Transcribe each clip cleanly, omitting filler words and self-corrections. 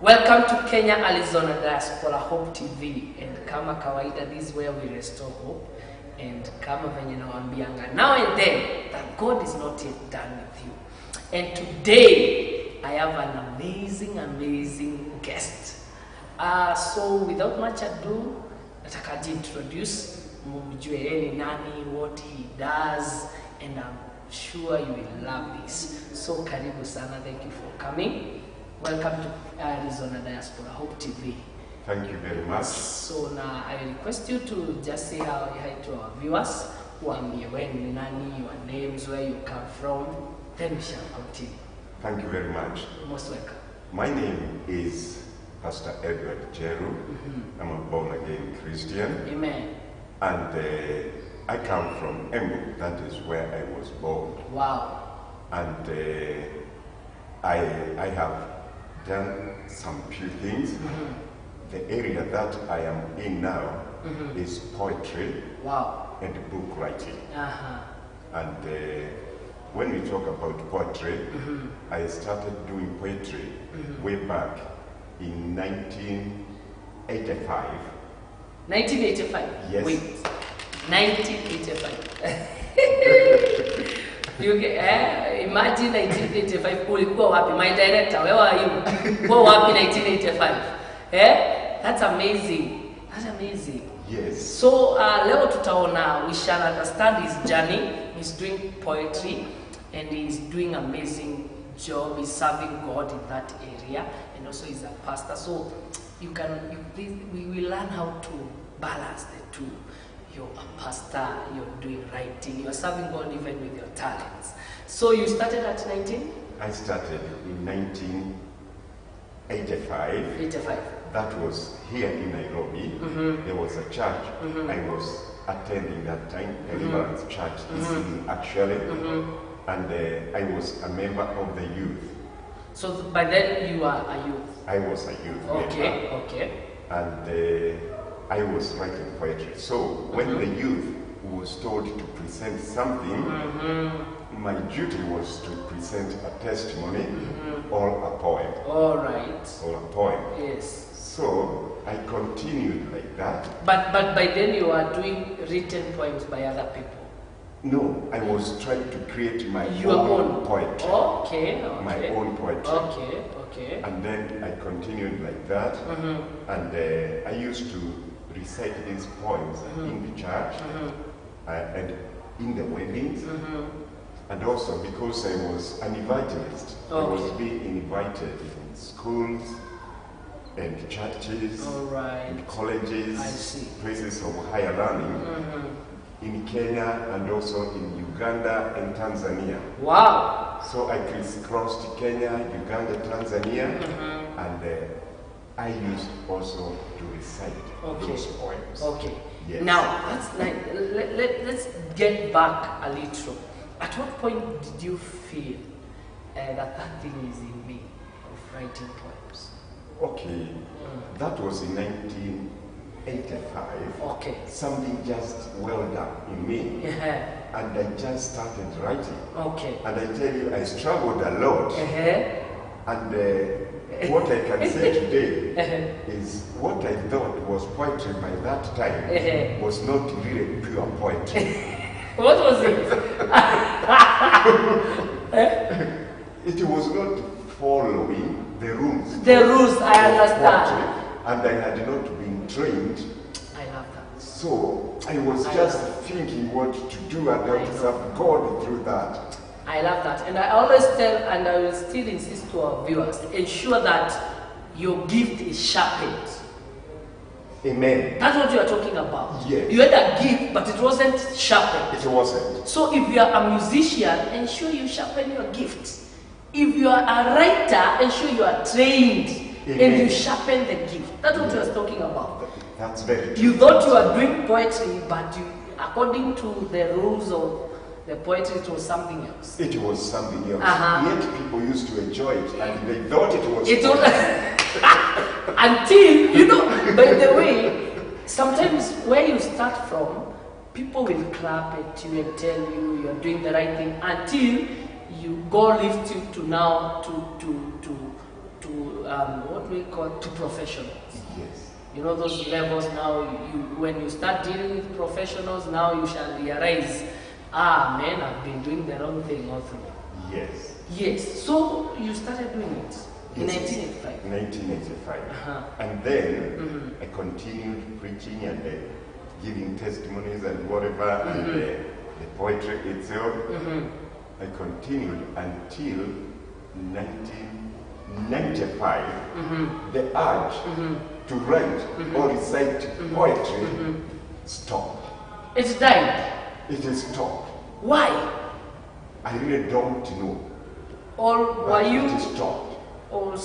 Welcome to Kenya, Arizona Diaspora Hope TV, and kama kawaida, this is where we restore hope. And kama venye nawaambianga now and then that God is not yet done with you. And today I have an amazing guest. So without much ado, nataka introduce mumjue ni nani, what he does, and I'm sure you will love this. So karibu sana, thank you for coming. Welcome to Arizona Diaspora Hope TV. Thank you very much. So now I request you to just say hi to our viewers. Waambie when ni nani, your names, where you come from, then we shall continue. Thank you very much. You're most welcome. My name is Pastor Edward Jeru. I'm a born-again Christian. Amen. And I come from Embu. That is where I was born. Wow. And I have done some few things. The area that I am in now is poetry. Wow. And book writing. Uh-huh. And when we talk about poetry, I started doing poetry way back in 1985. 1985? Yes. Wait. 1985. You imagine 1985, ulikuwa wapi? My director, where are you? Ulikuwa wapi 1985? That's amazing. That's amazing. Yes. So leo tutaona, we shall understand his journey. He's doing poetry and he's doing amazing job. He's serving God in that area, and also he's a pastor. So we will learn how to balance the two. You're a pastor, you're doing writing, you're serving God even with your talents. So you started at 19? I started in 1985. 85. That was here in Nairobi. There was a church I was attending that time, Deliverance Church, actually. And I was a member of the youth. So by then you are a youth? I was a youth Okay, member. okay. And I was writing poetry. So when the youth was told to present something, my duty was to present a testimony or a poem. All right. Or a poem. Yes. So I continued like that. But by then you are doing written poems by other people? No, I was trying to create my own poetry. Okay. My own poetry. Okay. And then I continued like that. And I used to recite these poems in the church and in the weddings. And also because I was an evangelist, I was being invited in schools and churches and colleges, places of higher learning in Kenya and also in Uganda and Tanzania. Wow! So I crisscrossed Kenya, Uganda, Tanzania, and I used also to recite those poems. Okay. Yes. Now, let's get back a little. At what point did you feel that thing is in me of writing poems? Okay, that was in 1985. Okay. Something just welled up in me, and I just started writing. Okay. And I tell you, I struggled a lot. And what I can say today is what I thought was poetry by that time was not really pure poetry. What was it? It was not following the rules. The rules, I understand. And I had not been trained. I love that. So I was just thinking what to do and how to serve God through that. I love that. And I always tell, and I will still insist to our viewers, ensure that your gift is sharpened. Amen. That's what you are talking about. Yes. You had a gift, but it wasn't sharpened. It wasn't. So if you are a musician, ensure you sharpen your gift. If you are a writer, ensure you are trained. Amen. And you sharpen the gift. That's what you are talking about. That's very true. You thought you were doing poetry, but according to the rules of the poetry, it was something else. It was something else. Yet people used to enjoy it, and they thought it was. Until, you know, by the way, sometimes where you start from, people will clap at you and tell you you're doing the right thing until God lifts you to now to what we call to professionals. Yes. You know those levels now. When you start dealing with professionals, now you shall realize, man, I've been doing the wrong thing all through. Yes. Yes. So you started doing it in Yes. 1985. 1985. Uh-huh. And then I continued preaching and giving testimonies and whatever, and the poetry itself. I continued until 1995. The urge to write or recite poetry stopped. It died. It is stopped. Why? I really don't know. Or But were you? It is stopped. Or did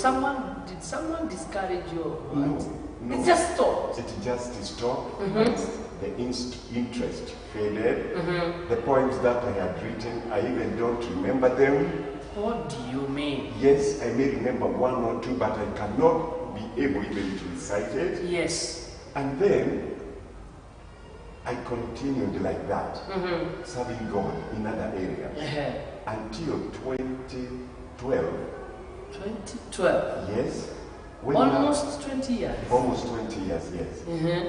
someone discourage you? Or what? No. It just stopped. It just stopped. The interest faded. The poems that I had written, I even don't remember them. What do you mean? Yes, I may remember one or two, but I cannot be able even to recite it. Yes. And then I continued like that, serving God in other areas until 2012. 2012. Yes. Almost 20 years. Almost 20 years, yes.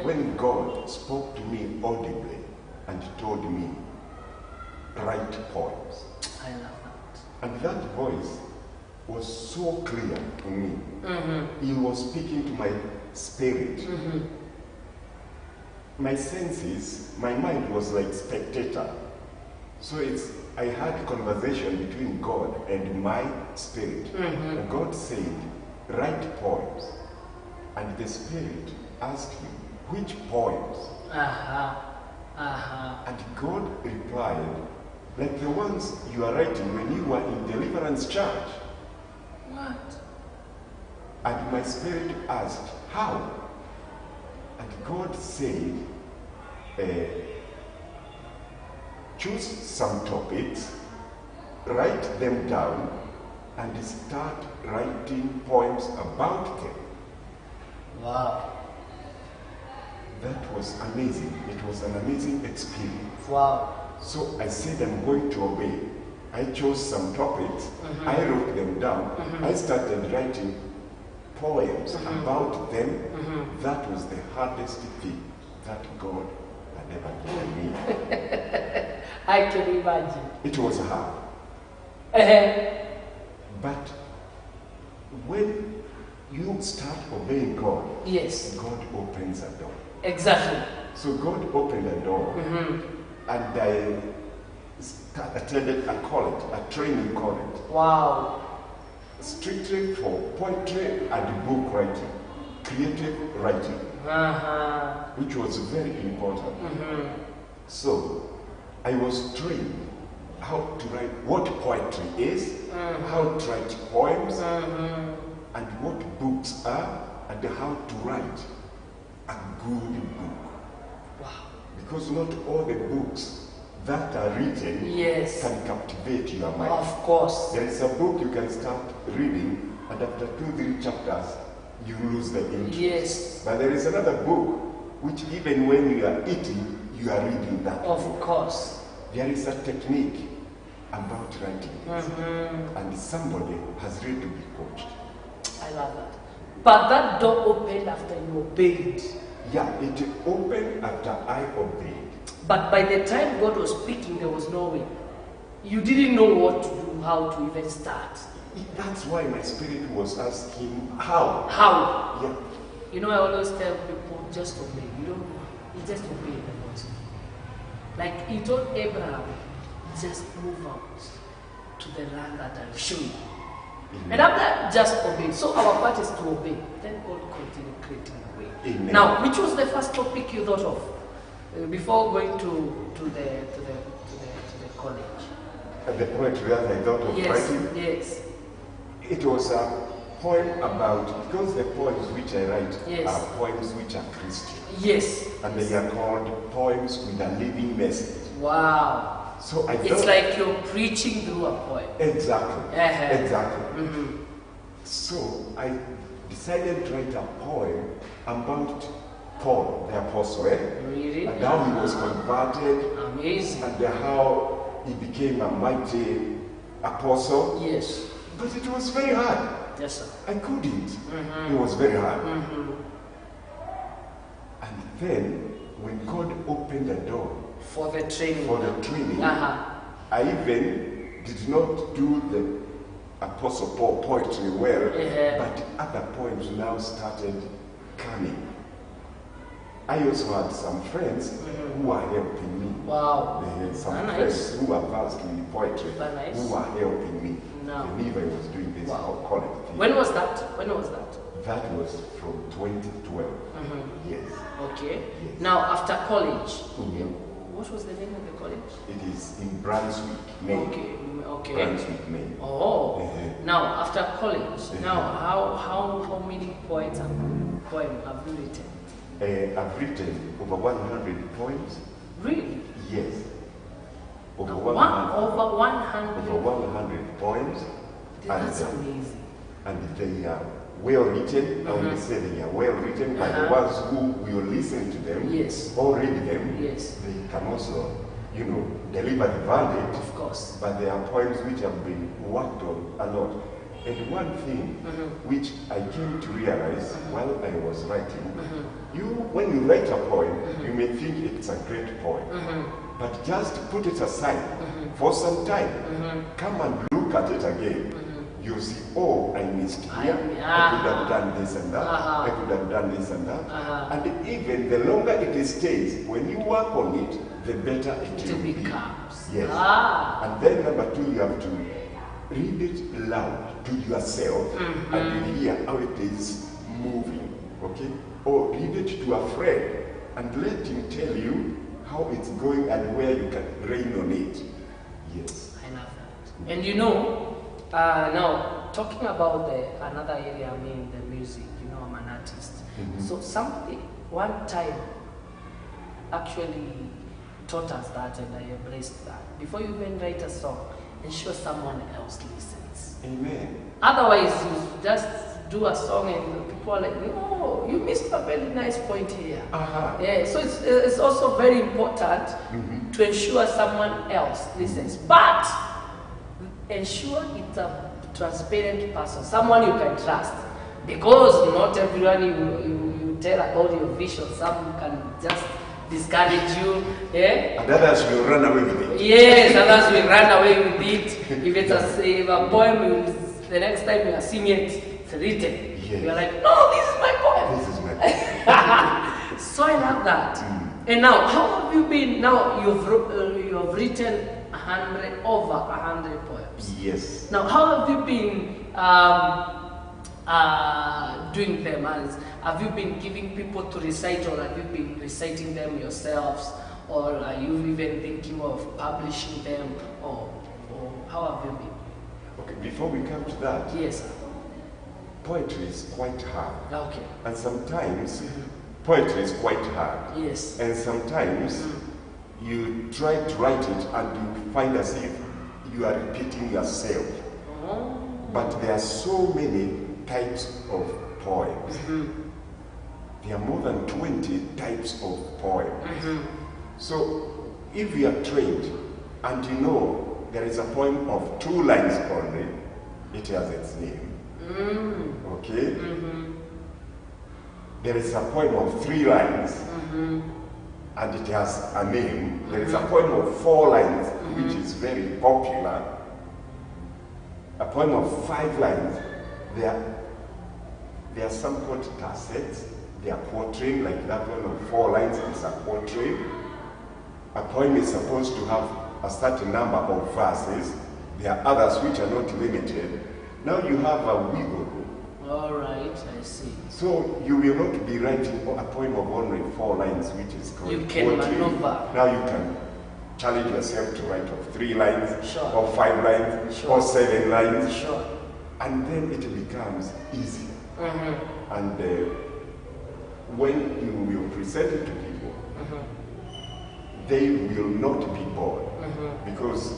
When God spoke to me audibly and told me, write poems. I love that. And that voice was so clear to me. He was speaking to my spirit. My senses, my mind was like spectator. So I had conversation between God and my spirit. And God said, write poems. And the spirit asked me, which poems? And God replied, like the ones you are writing when you were in Deliverance Church. What? And my spirit asked, how? And God said, choose some topics, write them down, and start writing poems about them. Wow. That was amazing. It was an amazing experience. Wow. So I said, I'm going to obey. I chose some topics, I wrote them down, I started writing poems about them. That was the hardest thing that God had ever given me. I can imagine. It was hard. But when you start obeying God, Yes. God opens a door. Exactly. So God opened a door, and I attended a college, a training college. Wow. Strictly for poetry and book writing, creative writing, which was very important. So I was trained how to write, what poetry is, how to write poems, and what books are, and how to write a good book. Wow. Because not all the books that are written can captivate your mind. Of course. There is a book you can start reading, and after 2-3 chapters, you lose the interest. Yes. But there is another book, which even when you are eating, you are reading that Of book. course. There is a technique about writing this, and somebody has really to be coached. I love that. But that door opened after you obeyed. Yeah, it opened after I obeyed. But by the time God was speaking, there was no way. You didn't know what to do, how to even start. That's why my spirit was asking, how? How? Yeah. You know, I always tell people, just obey. You just obey the Lord. Like he told Abraham, just move out to the land that I'll show you. And after just obey. So our part is to obey. Then God continued creating a way. Amen. Now, which was the first topic you thought of before going to the college? The poetry that I thought of writing, Yes. it was a poem about, because the poems which I write are poems which are Christian. Yes. And they are called poems with a living message. Wow. So I thought, it's like you're preaching through a poem. Exactly. Exactly. So I decided to write a poem about Paul, the apostle, Really? and how he was converted, Amazing. and how he became a mighty apostle. Yes. But it was very hard. Yes, sir. I couldn't. It was very hard. And then, when God opened the door For the training. I even did not do the Apostle Paul poetry well, but other poems now started coming. I also had some friends who were helping me. Wow. They had some friends who were versed in poetry who were helping me. No. They knew I was doing this college thing. When was that? That was from 2012. Yes. Okay. Yes. Now, after college, what was the name of the college? It is in Brunswick, Maine. Okay. Brunswick, Maine. Oh. Now, after college, now how many poems have you written? I've written over 100 poems. Really? Yes. Over 100 poems. That's amazing. And they are well written. I only say they are well written by the ones who will listen to them or read them. Yes. They can also, deliver the verdict. Of course. But there are poems which have been worked on a lot. And one thing which I came to realize while I was writing, when you write a poem, you may think it's a great poem, but just put it aside for some time. Come and look at it again. You see, I missed here. I could have done this and that. I could have done this and that. And even the longer it stays, when you work on it, the better it will becomes. Yes. And then number two, you have to read it loud to yourself and you hear how it is moving, okay? Or read it to a friend and let him tell you how it's going and where you can rain on it. Yes. I love that. And now talking about another area, I mean the music, I'm an artist. So somebody one time actually taught us that and I embraced that. Before you even write a song, ensure someone else listens. Amen. Otherwise, you just do a song and people are like, no, you missed a very nice point here. Yeah, so it's also very important to ensure someone else listens. But ensure it's a transparent person, someone you can trust. Because not everyone you tell about your vision, some can just discourage you, and others will run away with it. Yes, others will run away with it. If it's a poem, the next time you are singing it, it's written. You're like, no, this is my poem. This is my poem. So I love that. And now, how have you been? Now you've written over 100 poems. Yes. Now, how have you been doing them? Have you been giving people to recite, or have you been reciting them yourselves, or are you even thinking of publishing them, or how have you been? Okay, before we come to that, yes, sir. Poetry is quite hard. Okay. And sometimes poetry is quite hard. Yes. And sometimes you try to write it and you find as if you are repeating yourself. But there are so many types of poems. There are more than 20 types of poems. So if you are trained and you know there is a poem of 2 lines only, it has its name. Okay? There is a poem of 3 lines and it has a name. There is a poem of 4 lines which is very popular. A poem of 5 lines. There are some called tacets. They are quatrain, like that one of 4 lines is a quatrain. A poem is supposed to have a certain number of verses. There are others which are not limited. Now you have a wiggle room. All right, I see. So you will not be writing a poem of only 4 lines, which is called you can quatrain. maneuver. Now you can challenge yourself to write of 3 lines, or 5 lines, Sure. or 7 lines. Sure. And then it becomes easy. And when you will present it to people, they will not be bored. Because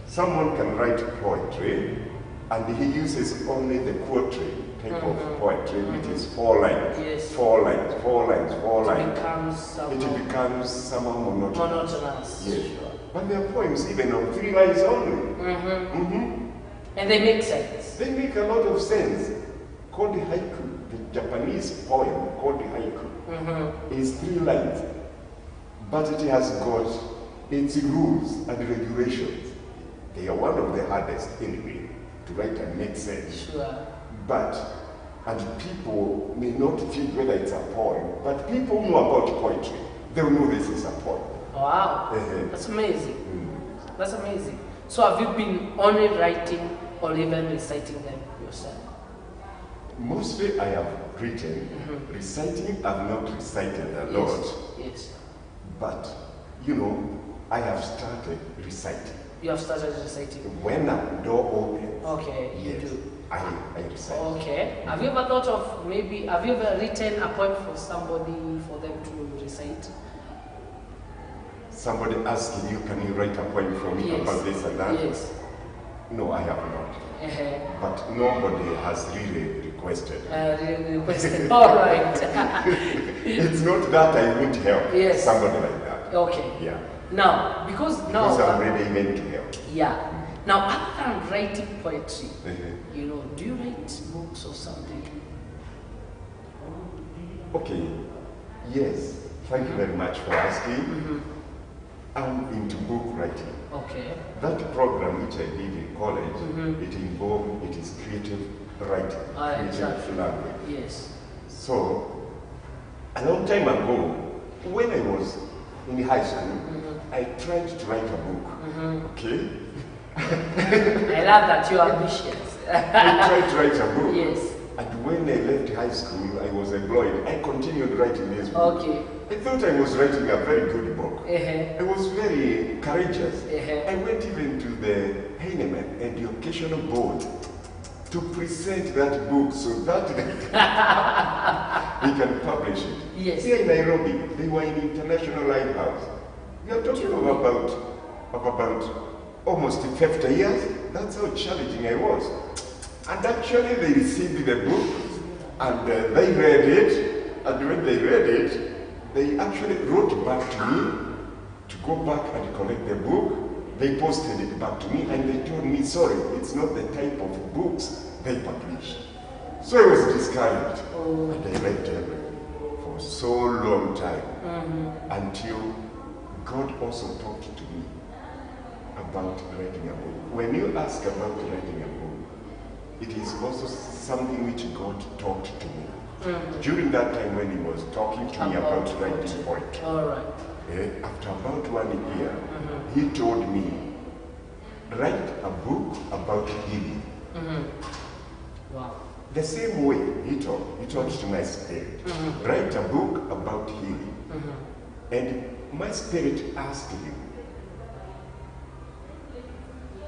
someone can write poetry and he uses only the quatrain type of poetry, which is 4 lines. Yes. 4 lines, 4 lines, 4 lines. It becomes somehow monotonous. Monotonous. Yes. Sure. But there are poems even of 3 lines only. And they make sense. They make a lot of sense. Called haiku, the Japanese poem called haiku, is 3 lines, but it has got its rules and regulations. They are one of the hardest anyway to write and make sense. Sure. But, and people may not think whether it's a poem, but people know about poetry. They'll know this is a poem. Wow, that's amazing. That's amazing. So have you been only writing or even reciting them yourself? Mostly I have written. Reciting, I've not recited a lot. Yes. But, you know, I have started reciting. You have started reciting? When a door opens, okay, yes, you do. I recite. Okay. Have you ever thought of maybe, have you ever written a poem for somebody for them to recite? Somebody asking you, can you write a poem for me about this and that? Yes. No, I have not. But nobody has really requested. All right. It's not that I won't help somebody like that. Okay. Yeah. Now, because I'm ready even to help. Yeah. Now, other than writing poetry, you know, do you write books or something? Okay. Yes. Thank you very much for asking. I'm into book writing. Okay. That program which I did in college, it is creative writing, creative language. Yes. So, a long time ago, when I was in high school, I tried to write a book. Okay? I love that you're ambitious. I tried to write a book. Yes. And when I left high school, I was employed. I continued writing this book. Okay. I thought I was writing a very good book. I was very courageous. I went even to the Heinemann Educational Board to present that book so that we can publish it. Yes. Here in Nairobi, they were in International Lighthouse. We are talking of about almost 50 years. That's how challenging I was. And actually they received the book and they read it, and when they read it, they actually wrote back to me to go back and collect the book. They posted it back to me and they told me, sorry, it's not the type of books they publish. So I was discouraged. And I read them for so long time until God also talked to me about writing a book. When you ask about writing a book, it is also something which God talked to me. During that time when he was talking to me about writing poetry. All right. After about 1 year, he told me, write a book about healing. Wow. The same way he talked to my spirit. Write a book about healing. And my spirit asked him,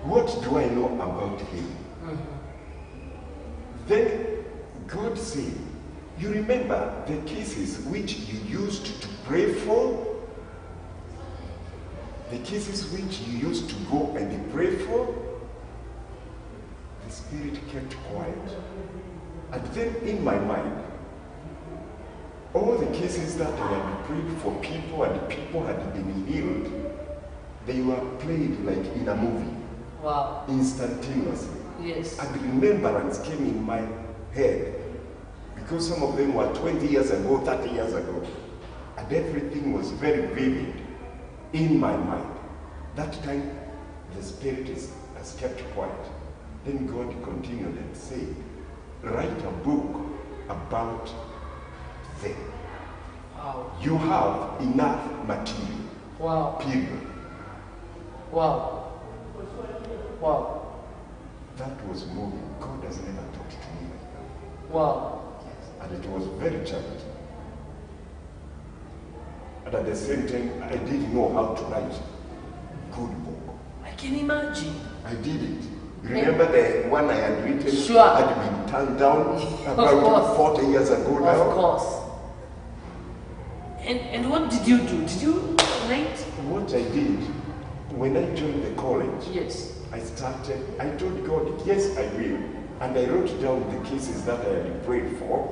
what do I know about healing? Then God said, you remember the cases which you used to pray for? The cases which you used to go and pray for? The Spirit kept quiet. And then in my mind, all the cases that I had prayed for people and people had been healed, they were played like in a movie. Wow. Instantaneously. Yes. And remembrance came in my head. Because some of them were 20 years ago, 30 years ago. And everything was very vivid in my mind. That time, the Spirit has kept quiet. Then God continued and said, write a book about them. Wow. You have enough material. Wow. Period. Wow. Wow. That was moving. God has never talked to me like that. Wow. And it was very challenging. And at the same time, I didn't know how to write good book. I can imagine. I did it. Remember the one I had written had been turned down about 40 years ago now? Of course. And what did you do? Did you write? What I did, when I joined the college, yes, I told God, yes, I will. And I wrote down the cases that I had prayed for,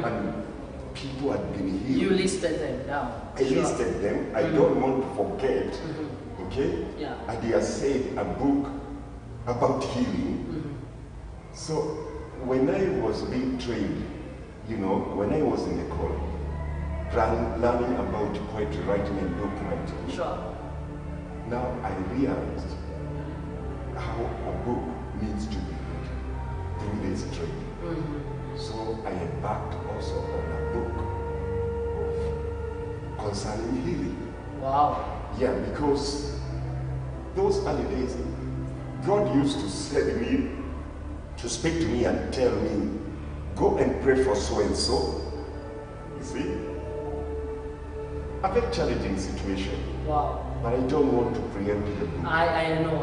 and people had been healed. You listed them down. I listed them. I don't want to forget. Okay? Yeah. And he has said a book about healing. So when I was being trained, when I was in the college, learning about poetry writing and book writing, Sure. now I realized how a book needs to be written through this training. So I embarked also on a book concerning healing. Wow. Yeah, because those early days, God used to speak to me and tell me, go and pray for so and so. You see? A very challenging situation. Wow. But I don't want to preempt the book. I know.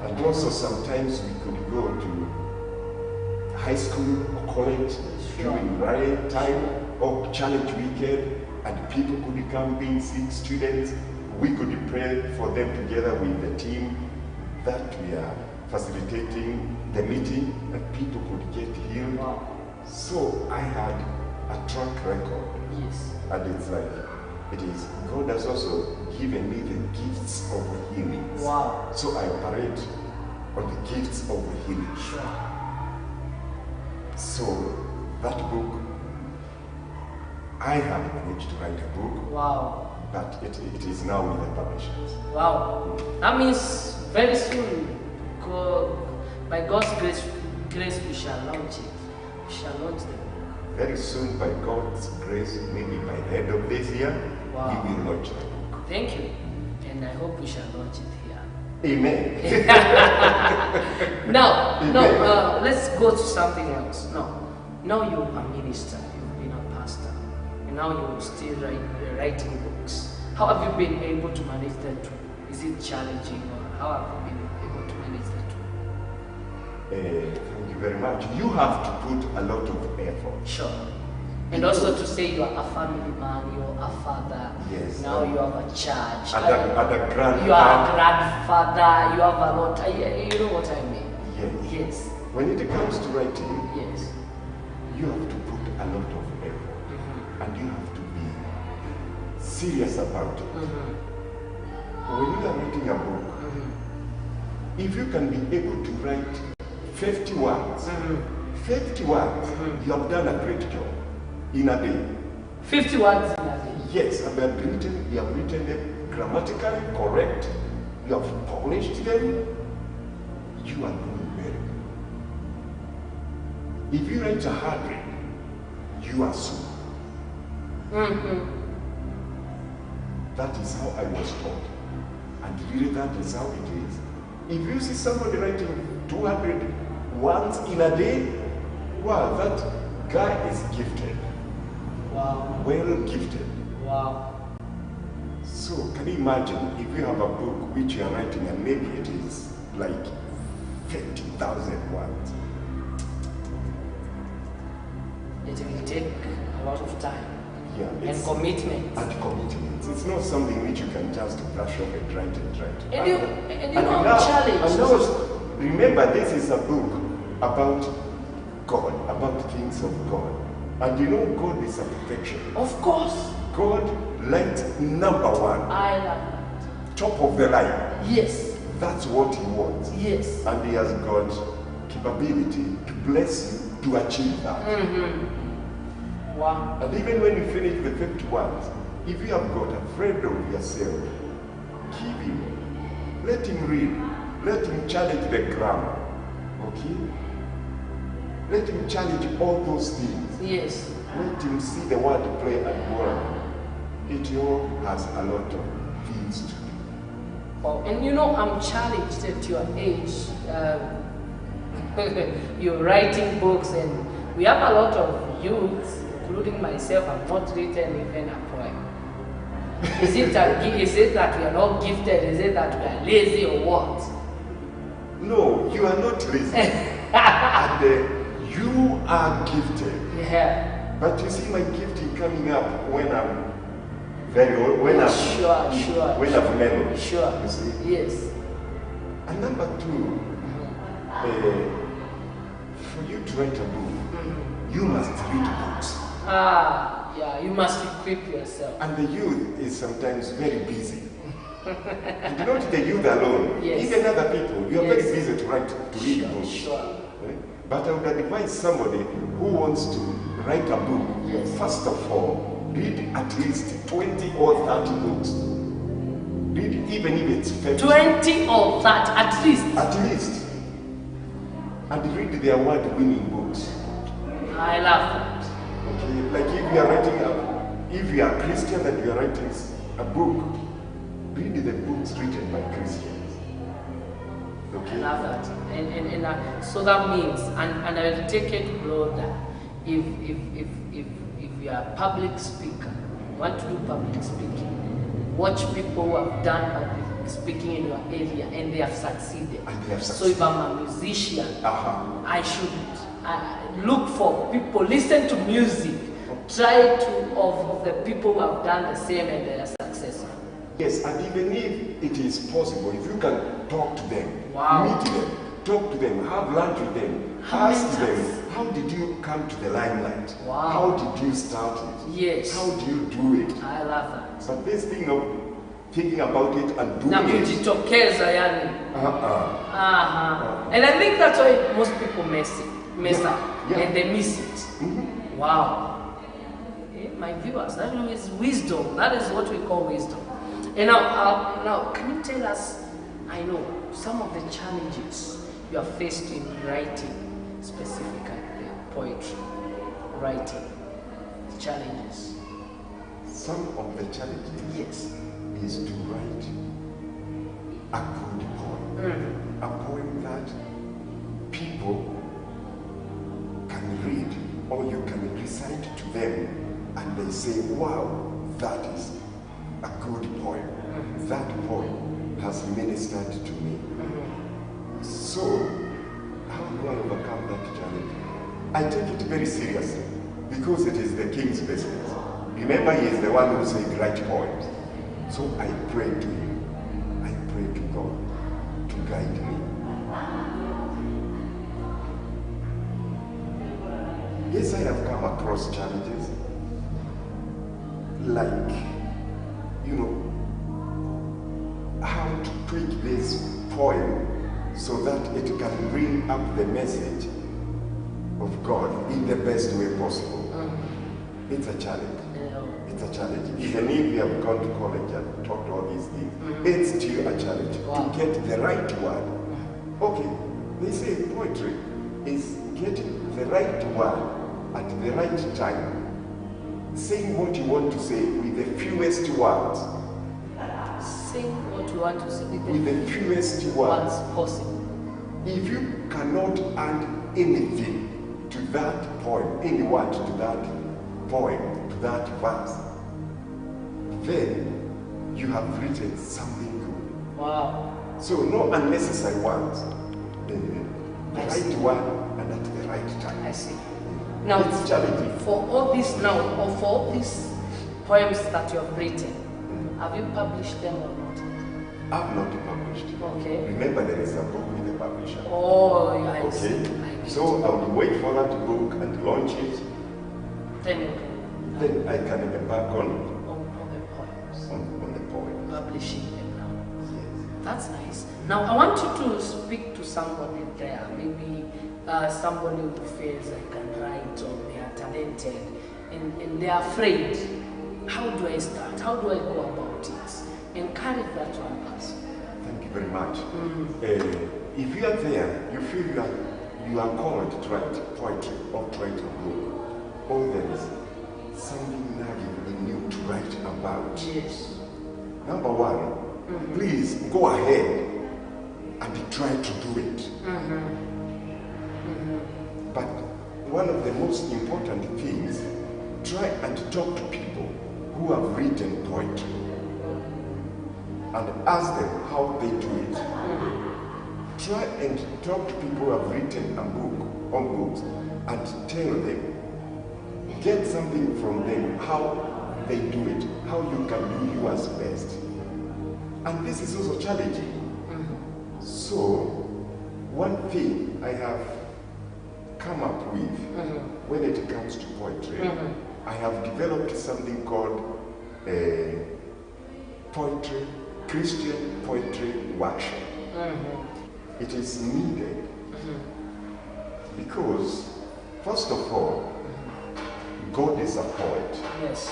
And also sometimes we could go to high school or college during riot time or challenge weekend, and people could come being sick students. We could pray for them together with the team that we are facilitating the meeting, and people could get healed. Wow. So I had a track record. Yes. And it's like, God has also given me the gifts of healing. Wow. So I operate on the gifts of healing. Sure. So that book, I have managed to write a book. Wow. But it is now with the publishers. Wow. That means very soon, by God's grace, we shall launch it. We shall launch the book. Very soon, by God's grace, maybe by the end of this year, Wow. we will launch the book. Thank you. And I hope we shall launch it here. Amen. Now, let's go to something else. Now you're a minister, you've been a pastor, and now you're still writing books. How have you been able to manage the two? Is it challenging, or how have you been able to manage the two? Thank you very much. You have to put a lot of effort. Sure. And also to say you are a family man, you're a father. Yes. Now you have a church. And a grandfather. You are a grandfather. You have a lot. You know what I mean? Yes. Yes. When it comes to writing, Yes. you have to put a lot of effort. And you have to be serious about it. When you are writing a book, if you can be able to write 50 words, 50 words, you have done a great job in a day. 50 words in a day. Yes, and you have written them grammatically correct, you have polished them, you are doing very good. If you write 100, you are super. That is how I was taught. And really that is how it is. If you see somebody writing 200 words in a day, wow, that guy is gifted. Wow. Well gifted. Wow. So can you imagine if you have a book which you are writing and maybe it is like 50,000 words. It will take a lot of time. Yeah, And commitment. And commitment. It's not something which you can just brush off and write and write. And you know, now, challenge. And now, remember, this is a book about God, about things of God. And you know, God is a perfectionist. Of course. God likes number one, I love that. top of the line. Yes. That's what He wants. Yes. And He has got capability to bless you to achieve that. Wow. And even when you finish the 50 words, if you have got a friend of yourself, give him, let him read, let him challenge the grammar, okay? Let him challenge all those things. Yes. Let him see the word play and word. It all has a lot of things to do. Wow. And you know, I'm challenged at your age. You're writing books, and we have a lot of youths, including myself. I've not written even a poem. Is it that we are not gifted? Is it that we are lazy or what? No, you are not lazy. And you are gifted. Yeah. But you see my gifting coming up when I'm very old, when I'm when I'm mellow. Sure. You see? Yes. And number two, for you to write a book, you must read books. Yeah, you must equip yourself. And the youth is sometimes very busy. And not the youth alone, Yes. even other people. You are Yes. very busy to read books. Sure. But I would advise somebody who wants to write a book, Yes. first of all, read at least 20 or 30 books. Read even if it's 50. 20 or that, at least. At least. And read the award-winning books. I love that. Okay, like if you are if you are a Christian and you are writing a book, read the books written by Christians. Okay. I love that. And so that means, and I will take it broader. If you are a public speaker, want to do public speaking, watch people who have done public speaking in your area and they have succeeded. And they have So succeeded. if I'm a musician, I should look for people, listen to music, try to of the people who have done the same and they are successful. Yes, and even if it is possible, if you can talk to them, Wow. meet them, talk to them, have lunch with them, ask them, how did you come to the limelight? Wow. How did you start it? Yes. How do you do it? I love that. But this thing of thinking about it and Na doing it, kujitokeza yani. And I think that's why most people mess up Yeah. and they miss it. Wow. My viewers, that is wisdom. That is what we call wisdom. And now, can you tell us, I know, some of the challenges you are faced in writing, specifically poetry, writing, challenges? some of the challenges Yes. is to write a good poem. A poem that people can read or you can recite to them and they say, wow, that is a good poem. That poem has ministered to me. So, how do I overcome that challenge? I take it very seriously because it is the king's business. Remember, he is the one who said write poems. So I pray to him. I pray to God to guide me. Yes, I have come across challenges like, how to tweak this poem so that it can bring up the message of God in the best way possible. It's a challenge. It's a challenge. Even if you have gone to college and taught all these things, it's still a challenge to get the right word. Okay, they say poetry is getting the right word at the right time, saying what you want to say with the fewest words. Saying what you want to say With the fewest words. possible. If you cannot add anything to that poem, any word to that poem, to that verse, then you have written something good. Wow. So no unnecessary words. The right word and at the right time. I see. Now, It's challenging. for all this now, or for all these poems that you have written, have you published them or not? I've not published. Okay. Remember, there is a book with the publisher. Oh, yeah, I see. Okay. I get So I will wait for that book and launch it. Then Then I can embark on the poems, the poem. publishing them now. Yes. That's nice. Now, I want you to speak to somebody there, maybe somebody who feels they can write or they are talented and they are afraid. How do I start? How do I go about it? Encourage that one person. Thank you very much. If you are there, you feel you are called to write poetry or to write a book, or there is something nagging in you to write about. Yes. Number one, please go ahead and try to do it. But one of the most important things, try and talk to people who have written poetry and ask them how they do it. Try and talk to people who have written a book or books and tell them, get something from them, how they do it, how you can do yours best. And this is also challenging. So, one thing I have come up with when it comes to poetry, I have developed something called poetry Christian poetry workshop. It is needed because, first of all, God is a poet. Yes.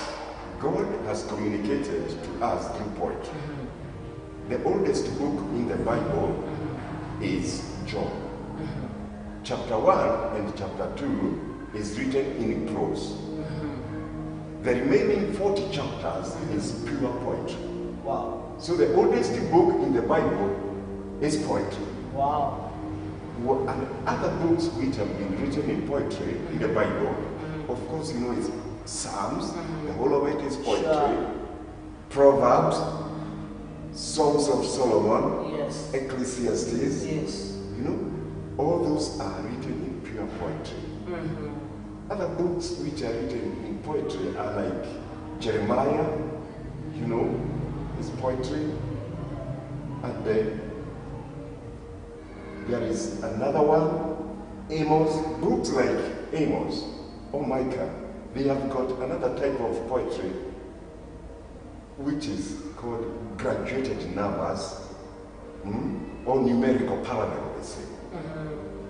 God has communicated to us through poetry. The oldest book in the Bible is John. Chapter 1 and chapter 2 is written in prose. The remaining 40 chapters is pure poetry. Wow. So the oldest book in the Bible is poetry. Wow. And other books which have been written in poetry in the Bible, of course, you know, it's Psalms, the whole of it is poetry. Sure. Proverbs, Songs of Solomon, Yes. Ecclesiastes, Yes. you know, all those are written in pure poetry. Other books which are written in poetry are like Jeremiah, you know, is poetry. And then there is another one, Amos. Books like Amos or Micah, they have got another type of poetry which is called graduated numbers or numerical parallel, they say.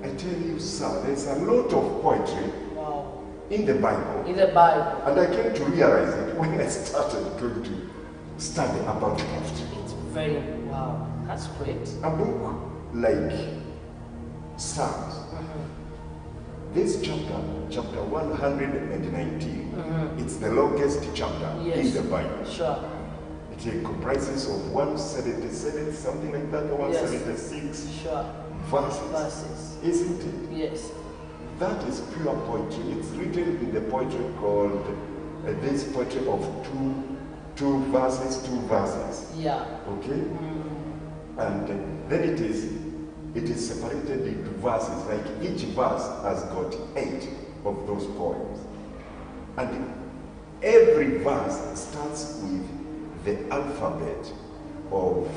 I tell you, sir, there's a lot of poetry Wow. in the Bible. In the Bible. And I came to realize it when I started going to study about poetry. It's very, wow. That's great. A book like Psalms, this chapter 119, it's the longest chapter in the Bible. Sure. It comprises of 177, something like that, or 176 Sure. verses. Isn't it? Yes. That is pure poetry. It's written in the poetry called this poetry of two verses. Yeah. Okay? And then it is separated into verses. Like each verse has got 8 of those poems. And every verse starts with the alphabet of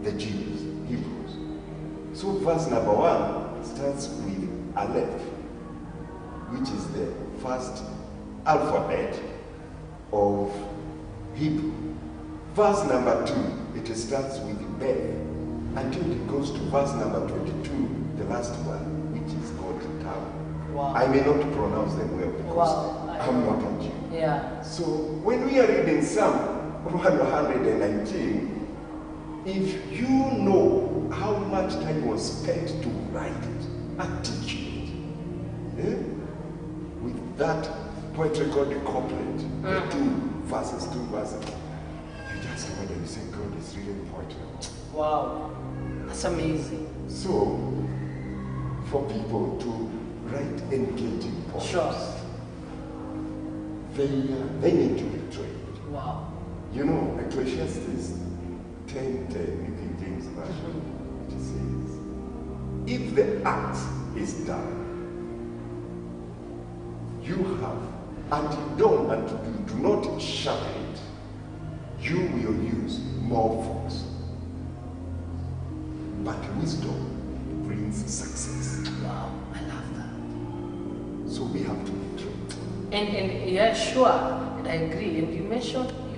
the Jews, Hebrews. So verse number 1 starts with Aleph, which is the first alphabet of Hebrew. Verse number 2, it starts with Beth, until it goes to verse number 22, the last one, which is called Tau. Wow. I may not pronounce them well because I'm not a Jew. Yeah. So when we are reading Psalm 119, if you know how much time was spent to write it, articulate, with that poetry called the couplet, the two verses, you just wonder, you say, God is reading poetry. Wow. That's amazing. So, for people to write engaging poems, Sure. they need to be trained. Wow. You know, Ecclesiastes 10:10, New King James Version, it says, if the axe is done, you have until dawn, and you do not sharpen it, you will use more force. But wisdom brings success. Wow. I love that. So we have to be trained. And yeah, sure. And I agree. And you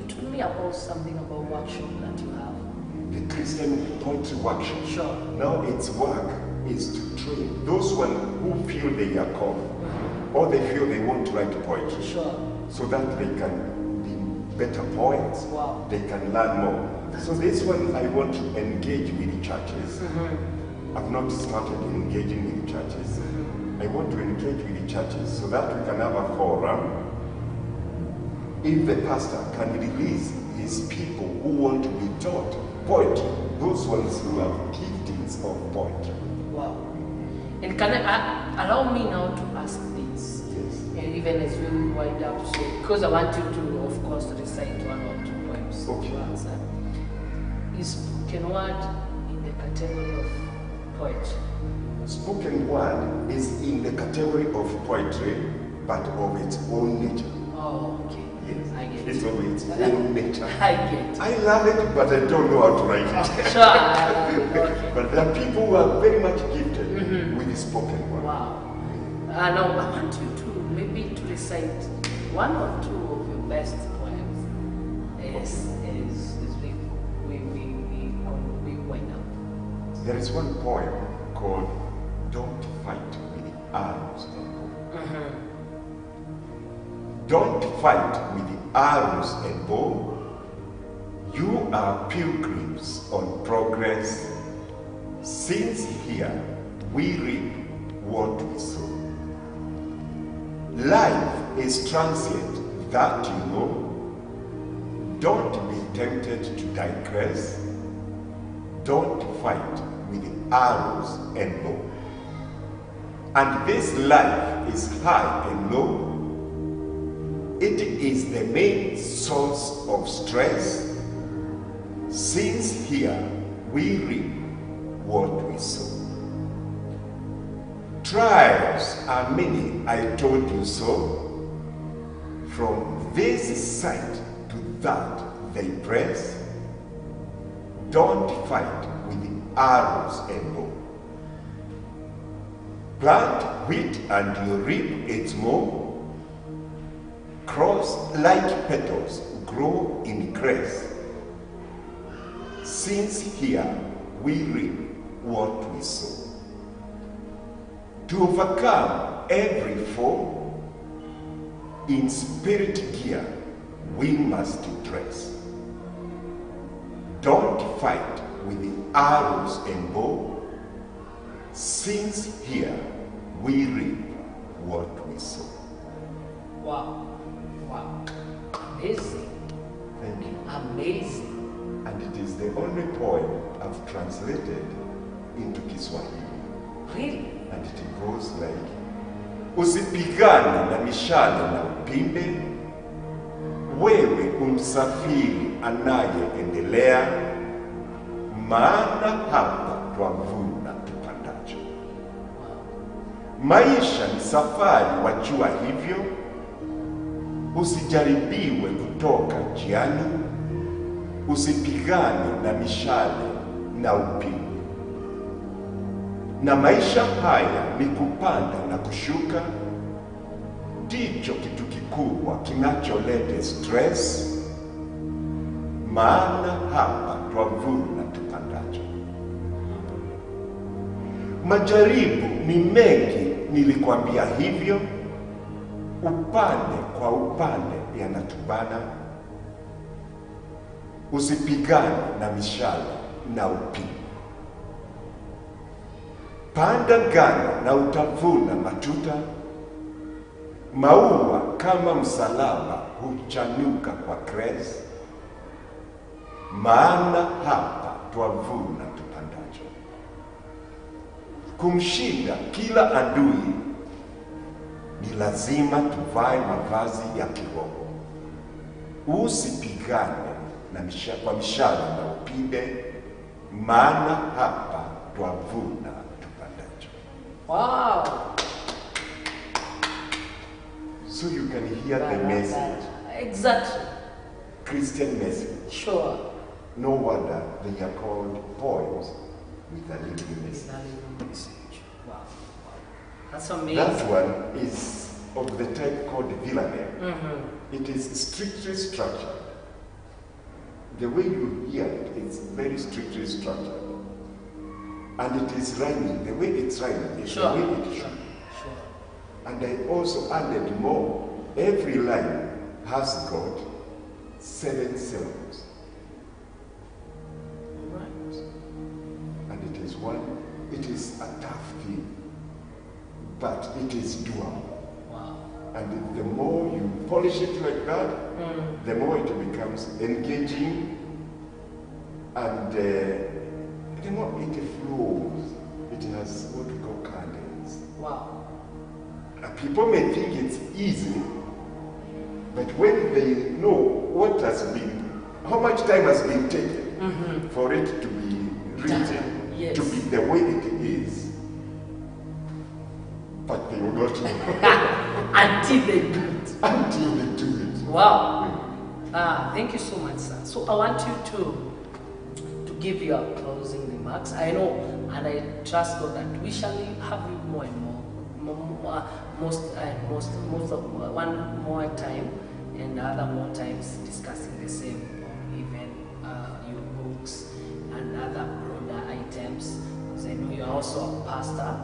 told me about something about workshop that you have. The Christian poetry workshop. Sure. Now its work is to train those who feel they are called, or they feel they want to write poetry. Sure. So that they can be better poets. Wow. They can learn more. So this one I want to engage with churches. I've not started engaging with churches. I want to engage with the churches so that we can have a forum. If the pastor can release his people who want to be taught poetry, those ones who have giftings of poetry. Wow. And can I allow me now to ask this? Yes. And even as we wind up, so because I want you to, of course, recite 1 or 2 poems. Okay. To answer. Is spoken word in the category of poetry? Spoken word is in the category of poetry, but of its own nature. Oh, okay. Yes, I get it's it. of its own nature. I get it. I love it, but I don't know how to write it. Sure, I love it. Okay. But there are people who are very much gifted with the spoken word. Wow. Now I want you to maybe to recite 1 or 2 of your best poems. As we there is one poem called Don't Fight with the Arrows and Bow. Don't fight with the arrows and bow. You are pilgrims on progress. Since here we reap what we sow. Life is transient, that you know. Don't be tempted to digress. Don't fight with the arrows and bow. And this life is high and low. It is the main source of stress. Since here we reap what we sow. Trials are many, I told you so. From this side to that they press. Don't fight with the arrows and bow. Plant wheat and you reap its more. Cross like petals grow in grace. Since here we reap what we sow. To overcome every foe, in spirit gear we must dress. Don't fight with the arrows and bow. Since here we reap what we sow. Wow. Wow. Amazing. Thank you. Amazing. And it is the only poem I've translated into Kiswahili. Really? And it goes like, usipigane na mishale na upinde, wewe umsafiri anayeendelea, maana hapa twavuna tupandacho. Maisha ni safari, wajua hivyo, usijaribiwe kutoka njiani, usipigane na mishale na upinde. Na maisha haya ni kupanda na kushuka, ndicho kitu kikubwa kinacholeta stress, maana hapa twavuna tupandacho. Majaribu ni mengi, nilikwambia hivyo, upande kwa upande yanatubana. Usipigane na mishale na upinde. Panda ngano na utavuna matuta, maua kama msalaba huchanuka kwa kresi, maana hapa twavuna tupandacho. Kumshinda kila adui ni lazima tuvae mavazi ya kiroho. Usipigane na kwa mishale na upinde, maana hapa twavuna. Wow. So you can hear the message. Exactly. Christian message. Sure. No wonder they are called poems with a living message. Wow. That's amazing. That one is of the type called Villanelle. It is strictly structured. The way you hear it, it's very strictly structured. And it is rhyming. The way it's rhyming is the way it should. Sure. And I also added more. Every line has got 7 syllables. Right. And it is a tough thing, but it is doable. Wow. And the more you polish it like that, the more it becomes engaging, and the more it flows. It has what we call cadence. Wow. And people may think it's easy, but when they know what has been, how much time has been taken for it to be written, yes, to be the way it is, but they will not know. Until they do it. Until they do it. Wow. Thank you so much, sir. So I want you to give your closing remarks. I know, and I trust God that we shall have you more and more, one more time, and other more times discussing the same, or even your books and other broader items also a pastor.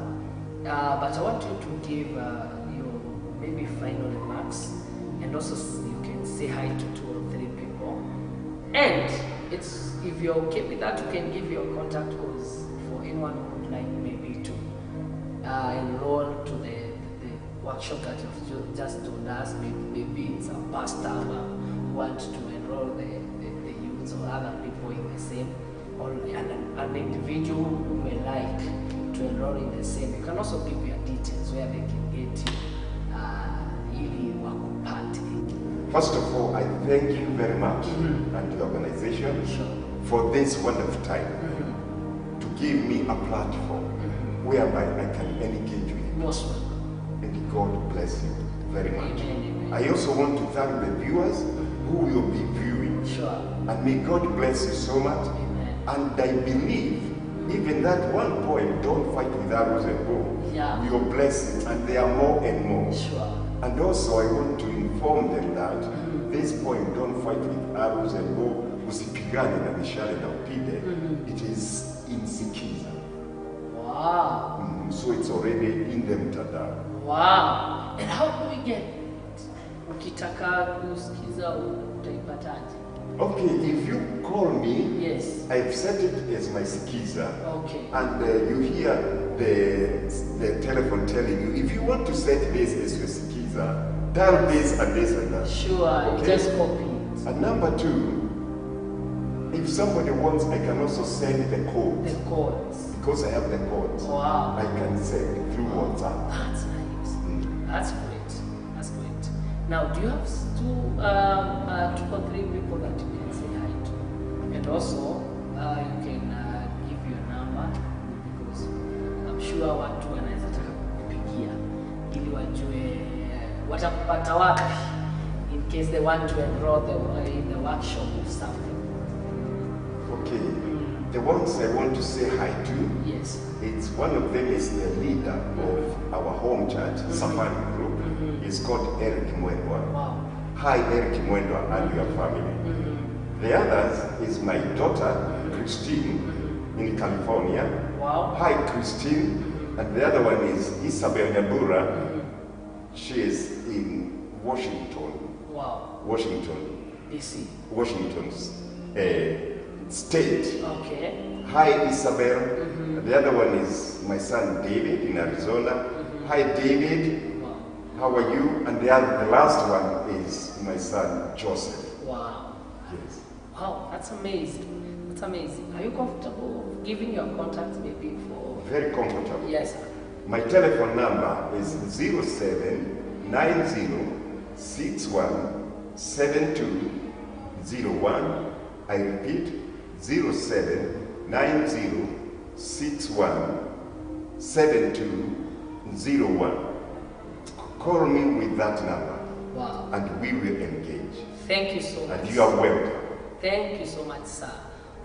But I want you to give your maybe final remarks, and also you can say hi to 2 or 3 people. And it's, if you're okay with that, you can give your contact, because for anyone who would like maybe to enroll to the workshop that you've just told us, maybe it's a pastor who wants to enroll the youths or other people in the same, or an individual who may like to enroll in the same. You can also give your details where they can get you ili wakupate. First of all, I thank you very much and the organization for this wonderful time to give me a platform whereby I can engage with you. Most welcome. And God bless you very much. Amen. I also want to thank the viewers who will be viewing. Sure. And may God bless you so much. Amen. And I believe even that one poem, Don't Fight with Arrows and Bow, will bless you, and there are more and more. Sure. And also I want to inform them that this poem, Don't Fight with Arrows and Bow, usipigane na mishale na upinde, it is in Sikiza. Wow. So it's already in the mtandao. Wow. And how do we get it? Ukitaka kusikiza utaipataje? Okay, if you call me, yes, I've set it as my Sikiza. Okay. And you hear the telephone telling you, if you want to set this as your Sikiza, dial this and this and that. Sure, okay? Just copy it. And number 2, if somebody wants, I can also send the code. The codes. Because I have the codes. Wow. I can send through WhatsApp. That's nice. That's great. That's great. Now, do you have 2 or 3 people that you can say hi to? And also, you can give your number, because I'm sure watu wanaweza taka kukupigia ili wajue watakupata wapi in case they want to enroll in the workshop or something. Okay. The ones I want to say hi to, yes, it's one of them is the leader of our home church, Safari Group. It's called Eric Mwendwa. Wow. Hi, Eric Mwendwa and your family. The others is my daughter, Christine, in California. Wow. Hi, Christine. And the other one is Isabel Nyabura. She is in Washington. Wow. Washington. DC. Washington's state. Okay. Hi, Isabel. The other one is my son David in Arizona. Hi, David. Wow. How are you? And the last one is my son Joseph. Wow. Yes. Wow, that's amazing. That's amazing. Are you comfortable giving your contact maybe for? Very comfortable. Yes, sir. My telephone number is 0790617201. I repeat, 0790617201. Call me with that number. Wow. And we will engage. Thank you so much. And you are welcome. Thank you so much, sir,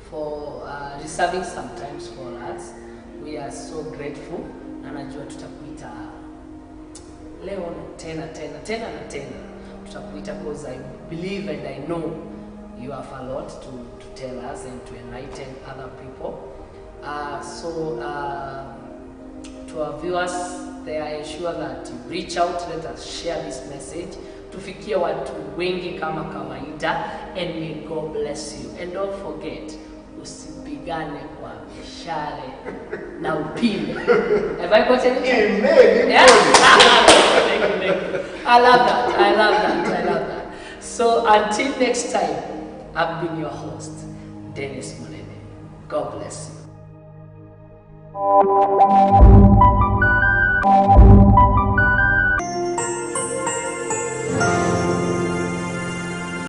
for reserving some time for us. We are so grateful. Na najua tutakuita leo tena tutakuita, because I believe and I know you have a lot to tell us and to enlighten other people. To our viewers, they are ensured that you reach out, let us share this message, tufikie watu wengi kama kawaida, and may God bless you. And don't forget, usipigane kwa mishale na upinde. Have I got anything? Amen. Yeah? Thank you. I love that. So until next time, I've been your host, Dennis Munene. God bless you.